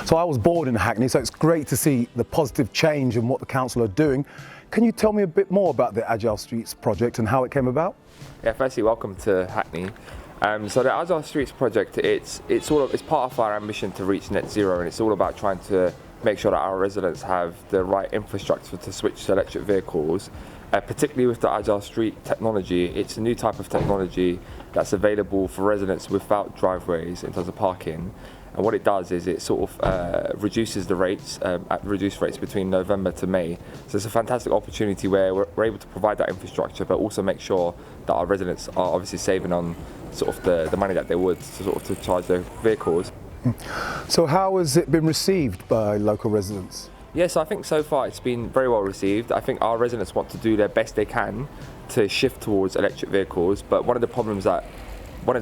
So I was born in Hackney, so it's great to see the positive change in what the council are doing. Can you tell me a bit more about the Agile Streets project and how it came about? Yeah, firstly, welcome to Hackney. So the Agile Streets project, it's part of our ambition to reach net zero, and it's all about trying to make sure that our residents have the right infrastructure to switch to electric vehicles. Particularly with the Agile Street technology, it's a new type of technology that's available for residents without driveways in terms of parking. And what it does is it sort of reduces the rates, at reduced rates between November to May. So it's a fantastic opportunity where we're able to provide that infrastructure, but also make sure that our residents are obviously saving on sort of the money that they would to charge their vehicles. So how has it been received by local residents? Yes, I think so far it's been very well received. I think our residents want to do their best they can to shift towards electric vehicles, but one of the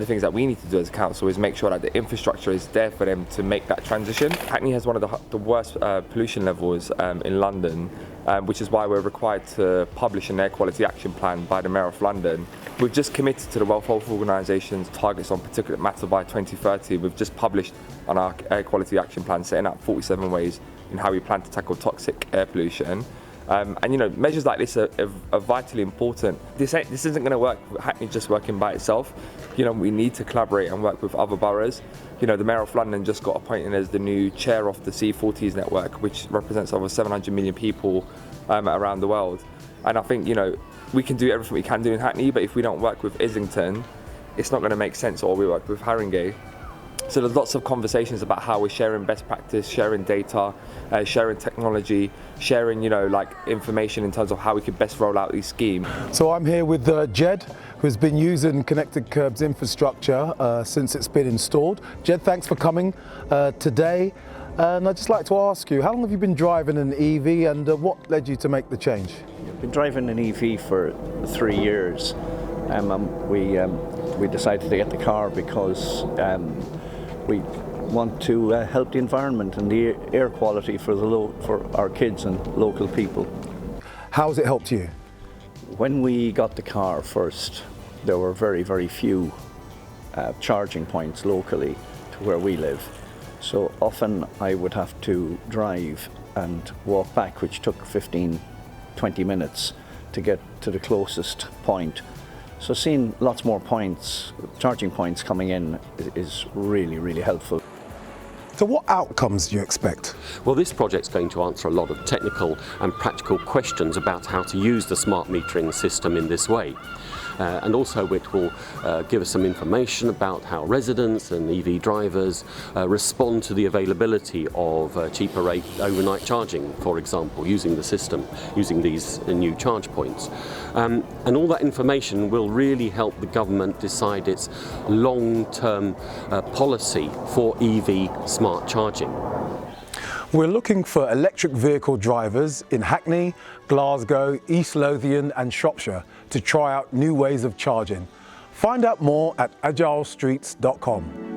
things that we need to do as a council is make sure that the infrastructure is there for them to make that transition. Hackney has one of the worst pollution levels in London, which is why we're required to publish an air quality action plan by the Mayor of London. We've just committed to the World Health Organisation's targets on particulate matter by 2030. We've just published on our air quality action plan, setting out 47 ways in how we plan to tackle toxic air pollution. And you know, measures like this are vitally important. This isn't going to work, Hackney just working by itself. You know, we need to collaborate and work with other boroughs. You know, the Mayor of London just got appointed as the new chair of the C40s network, which represents over 700 million people around the world. And I think, you know, we can do everything we can do in Hackney, but if we don't work with Islington, it's not going to make sense, or we work with Haringey. So there's lots of conversations about how we're sharing best practice, sharing data, sharing technology, sharing, you know, like information in terms of how we could best roll out these schemes. So I'm here with Jed, who's been using Connected Curbs infrastructure since it's been installed. Jed, thanks for coming today. And I'd just like to ask you, how long have you been driving an EV, and what led you to make the change? I've been driving an EV for 3 years. We decided to get the car because we want to help the environment and the air quality for our kids and local people. How has it helped you? When we got the car first, there were very, very few charging points locally to where we live. So often I would have to drive and walk back, which took 15-20 minutes to get to the closest point. So seeing lots more points, charging points coming in is really, really helpful. So what outcomes do you expect? Well, this project's going to answer a lot of technical and practical questions about how to use the smart metering system in this way. And also it will give us some information about how residents and EV drivers respond to the availability of cheaper rate overnight charging, for example, using the system, using these new charge points. And all that information will really help the government decide its long-term policy for EV smart charging. We're looking for electric vehicle drivers in Hackney, Glasgow, East Lothian and Shropshire to try out new ways of charging. Find out more at agilestreets.com.